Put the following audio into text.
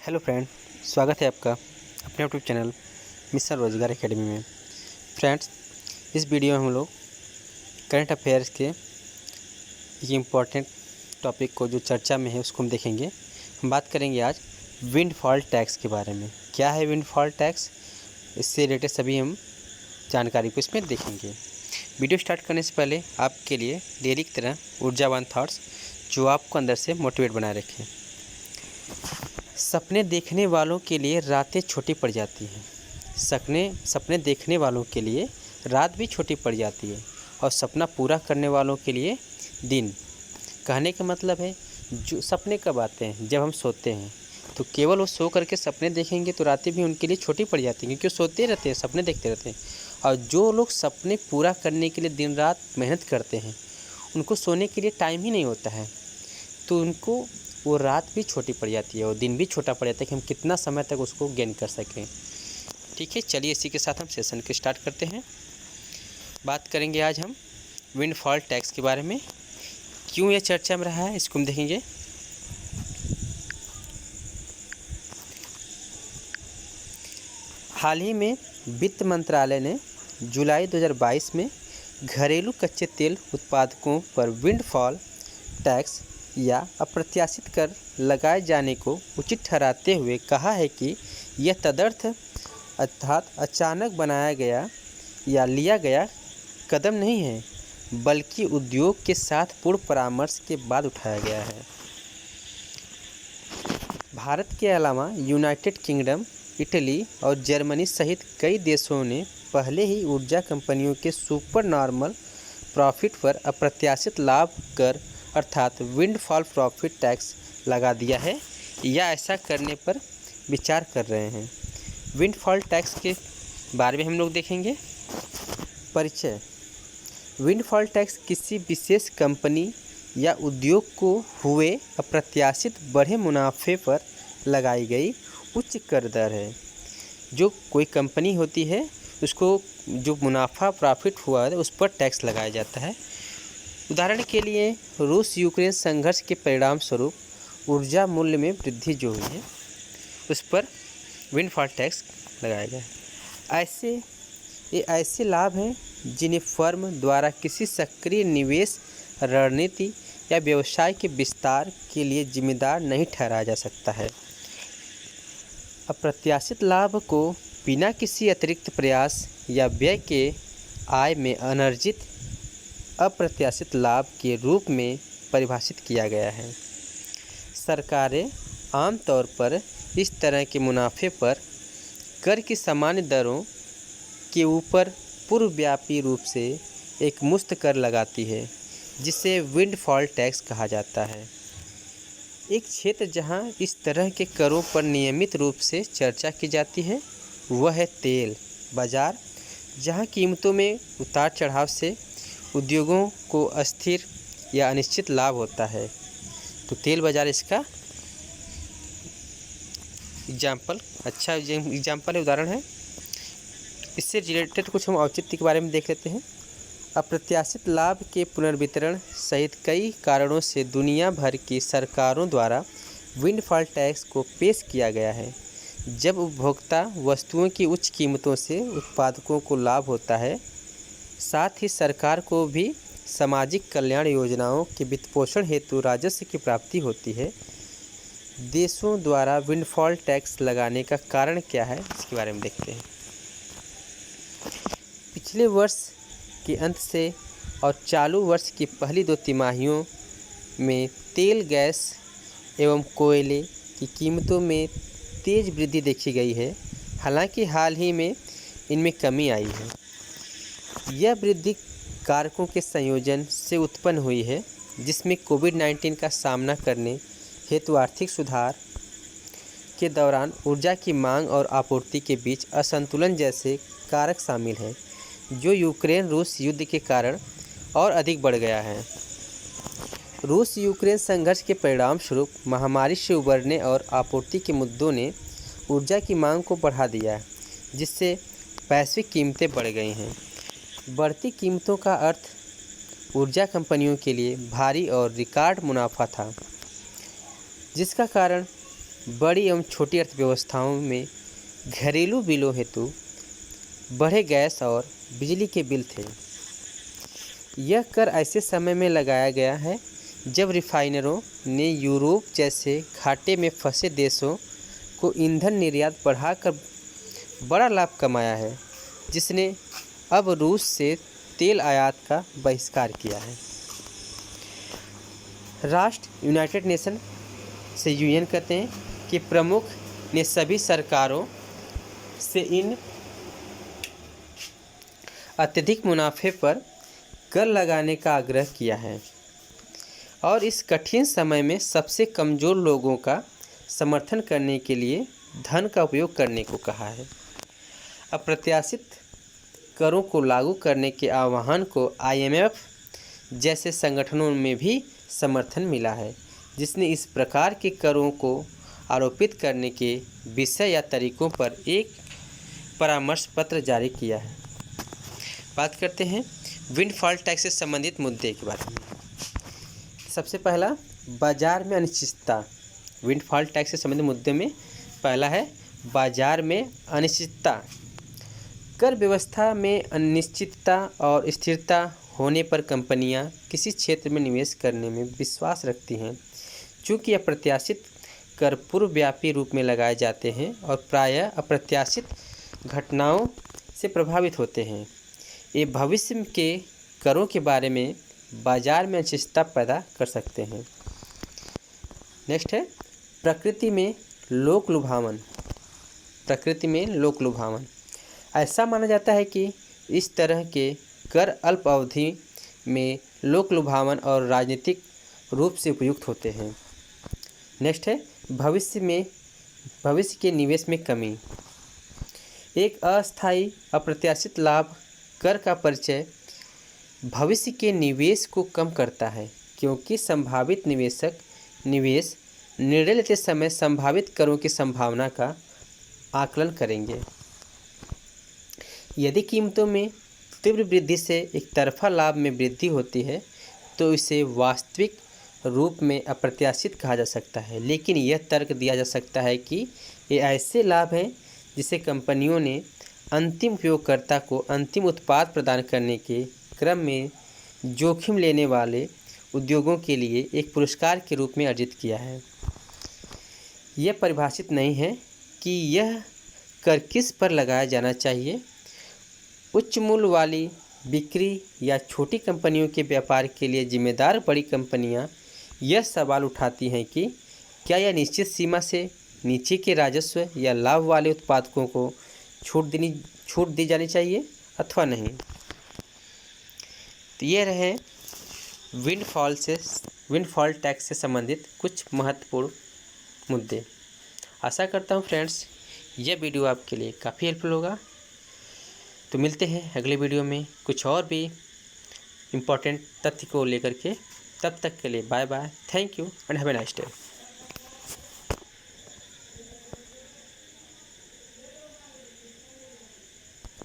Hello friend, स्वागत है आपका अपने यूट्यूब चैनल मिशन रोजगार एकेडमी में। फ्रेंड्स, इस वीडियो में हम लोग करंट अफेयर्स के एक इम्पॉर्टेंट टॉपिक को जो चर्चा में है उसको हम देखेंगे। हम बात करेंगे आज विंडफॉल टैक्स के बारे में। क्या है विंडफॉल टैक्स, इससे रिलेटेड सभी हम जानकारी को इसमें देखेंगे। वीडियो स्टार्ट करने से पहले आपके लिए डेली की तरह ऊर्जावान थॉट्स जो आपको अंदर से मोटिवेट बनाए रखें। सपने देखने वालों के लिए रातें छोटी पड़ जाती हैं। सपने देखने वालों के लिए रात भी छोटी पड़ जाती है और सपना पूरा करने वालों के लिए दिन। कहने का मतलब है जो सपने कब आते हैं, जब हम सोते हैं। तो केवल वो सो करके सपने देखेंगे तो रातें भी उनके लिए छोटी पड़ जाती हैं, क्योंकि वो सोते रहते हैं, सपने देखते रहते हैं। और जो लोग सपने पूरा करने के लिए दिन रात मेहनत करते हैं उनको सोने के लिए टाइम ही नहीं होता है, तो उनको वो रात भी छोटी पड़ जाती है और दिन भी छोटा पड़ जाता है कि हम कितना समय तक उसको गेन कर सकें। ठीक है, चलिए इसी के साथ हम सेशन के स्टार्ट करते हैं। बात करेंगे आज हम विंडफॉल टैक्स के बारे में। क्यों यह चर्चा में रहा है इसको हम देखेंगे। हाल ही में वित्त मंत्रालय ने जुलाई 2022 में घरेलू कच्चे तेल उत्पादकों पर विंडफॉल टैक्स या अप्रत्याशित कर लगाए जाने को उचित ठहराते हुए कहा है कि यह तदर्थ अर्थात अचानक बनाया गया या लिया गया कदम नहीं है, बल्कि उद्योग के साथ पूर्ण परामर्श के बाद उठाया गया है। भारत के अलावा यूनाइटेड किंगडम, इटली और जर्मनी सहित कई देशों ने पहले ही ऊर्जा कंपनियों के सुपर नॉर्मल प्रॉफिट पर अप्रत्याशित लाभ कर अर्थात विंडफॉल प्रॉफिट टैक्स लगा दिया है या ऐसा करने पर विचार कर रहे हैं। विंडफॉल टैक्स के बारे में हम लोग देखेंगे। परिचय। विंडफॉल टैक्स किसी विशेष कंपनी या उद्योग को हुए अप्रत्याशित बढ़े मुनाफे पर लगाई गई उच्च कर दर है। जो कोई कंपनी होती है उसको जो मुनाफा प्रॉफिट हुआ है उस पर टैक्स लगाया जाता है। उदाहरण के लिए रूस यूक्रेन संघर्ष के परिणाम स्वरूप ऊर्जा मूल्य में वृद्धि जो हुई है उस पर विंडफॉल टैक्स लगाया गया है। ये ऐसे लाभ हैं जिन्हें फर्म द्वारा किसी सक्रिय निवेश रणनीति या व्यवसाय के विस्तार के लिए जिम्मेदार नहीं ठहराया जा सकता है। अप्रत्याशित लाभ को बिना किसी अतिरिक्त प्रयास या व्यय के आय में अनर्जित अप्रत्याशित लाभ के रूप में परिभाषित किया गया है। सरकारें आमतौर पर इस तरह के मुनाफे पर कर की सामान्य दरों के ऊपर पूर्वव्यापी रूप से एक मुक्त कर लगाती है, जिसे विंडफॉल टैक्स कहा जाता है। एक क्षेत्र जहां इस तरह के करों पर नियमित रूप से चर्चा की जाती है वह है तेल बाजार, जहां कीमतों में उतार चढ़ाव से उद्योगों को अस्थिर या अनिश्चित लाभ होता है। तो तेल बाजार इसका अच्छा एग्जाम्पल है, उदाहरण है। इससे रिलेटेड कुछ हम औचित्य के बारे में देख लेते हैं। अप्रत्याशित लाभ के पुनर्वितरण सहित कई कारणों से दुनिया भर की सरकारों द्वारा विंडफॉल टैक्स को पेश किया गया है। जब उपभोक्ता वस्तुओं की उच्च कीमतों से उत्पादकों को लाभ होता है, साथ ही सरकार को भी सामाजिक कल्याण योजनाओं के वित्तपोषण हेतु राजस्व की प्राप्ति होती है। देशों द्वारा विंडफॉल टैक्स लगाने का कारण क्या है इसके बारे में देखते हैं। पिछले वर्ष के अंत से और चालू वर्ष की पहली 2 तिमाहियों में तेल, गैस एवं कोयले की कीमतों में तेज वृद्धि देखी गई है। हालांकि हाल ही में इनमें कमी आई है। यह वृद्धि कारकों के संयोजन से उत्पन्न हुई है, जिसमें कोविड-19 का सामना करने हेतु आर्थिक सुधार के दौरान ऊर्जा की मांग और आपूर्ति के बीच असंतुलन जैसे कारक शामिल हैं, जो यूक्रेन रूस युद्ध के कारण और अधिक बढ़ गया है। रूस यूक्रेन संघर्ष के परिणाम स्वरूप महामारी से उबरने और आपूर्ति के मुद्दों ने ऊर्जा की मांग को बढ़ा दिया, जिससे वैश्विक कीमतें बढ़ गई हैं। बढ़ती कीमतों का अर्थ ऊर्जा कंपनियों के लिए भारी और रिकॉर्ड मुनाफा था, जिसका कारण बड़ी एवं छोटी अर्थव्यवस्थाओं में घरेलू बिलों हेतु बढ़े गैस और बिजली के बिल थे। यह कर ऐसे समय में लगाया गया है जब रिफाइनरों ने यूरोप जैसे घाटे में फंसे देशों को ईंधन निर्यात बढ़ाकर बड़ा लाभ कमाया है, जिसने अब रूस से तेल आयात का बहिष्कार किया है। राष्ट्र यूनाइटेड नेशन से यूनियन कहते हैं कि प्रमुख ने सभी सरकारों से इन अत्यधिक मुनाफे पर कर लगाने का आग्रह किया है और इस कठिन समय में सबसे कमज़ोर लोगों का समर्थन करने के लिए धन का उपयोग करने को कहा है। अप्रत्याशित करों को लागू करने के आह्वान को IMF जैसे संगठनों में भी समर्थन मिला है, जिसने इस प्रकार के करों को आरोपित करने के विषय या तरीकों पर एक परामर्श पत्र जारी किया है। बात करते हैं विंडफॉल टैक्स से संबंधित मुद्दे के बारे में। सबसे पहला, बाजार में अनिश्चितता। विंडफॉल टैक्स से संबंधित मुद्दे में पहला है बाजार में अनिश्चितता। कर व्यवस्था में अनिश्चितता और स्थिरता होने पर कंपनियां किसी क्षेत्र में निवेश करने में विश्वास रखती हैं, चूँकि अप्रत्याशित कर पूर्वव्यापी रूप में लगाए जाते हैं और प्रायः अप्रत्याशित घटनाओं से प्रभावित होते हैं। ये भविष्य के करों के बारे में बाजार में अनिश्चितता पैदा कर सकते हैं। नेक्स्ट है प्रकृति में लोक लुभावन। प्रकृति में लोक लुभावन। ऐसा माना जाता है कि इस तरह के कर अल्प अवधि में लोक लुभावन और राजनीतिक रूप से उपयुक्त होते हैं। नेक्स्ट है भविष्य के निवेश में कमी। एक अस्थायी अप्रत्याशित लाभ कर का परिचय भविष्य के निवेश को कम करता है, क्योंकि संभावित निवेशक निवेश निर्णय लेते समय संभावित करों की संभावना का आकलन करेंगे। यदि कीमतों में तीव्र वृद्धि से एक तरफा लाभ में वृद्धि होती है तो इसे वास्तविक रूप में अप्रत्याशित कहा जा सकता है, लेकिन यह तर्क दिया जा सकता है कि ये ऐसे लाभ हैं जिसे कंपनियों ने अंतिम उपयोगकर्ता को अंतिम उत्पाद प्रदान करने के क्रम में जोखिम लेने वाले उद्योगों के लिए एक पुरस्कार के रूप में अर्जित किया है। यह परिभाषित नहीं है कि यह कर किस पर लगाया जाना चाहिए। उच्च मूल्य वाली बिक्री या छोटी कंपनियों के व्यापार के लिए जिम्मेदार बड़ी कंपनियां यह सवाल उठाती हैं कि क्या यह निश्चित सीमा से नीचे के राजस्व या लाभ वाले उत्पादकों को छूट दी जानी चाहिए अथवा नहीं। तो ये रहे विंडफॉल टैक्स से संबंधित कुछ महत्वपूर्ण मुद्दे। आशा करता हूँ फ्रेंड्स यह वीडियो आपके लिए काफ़ी हेल्पफुल होगा। तो मिलते हैं अगले वीडियो में कुछ और भी इम्पोर्टेंट तथ्य को लेकर के। तब तक के लिए bye bye, thank you and have a nice day.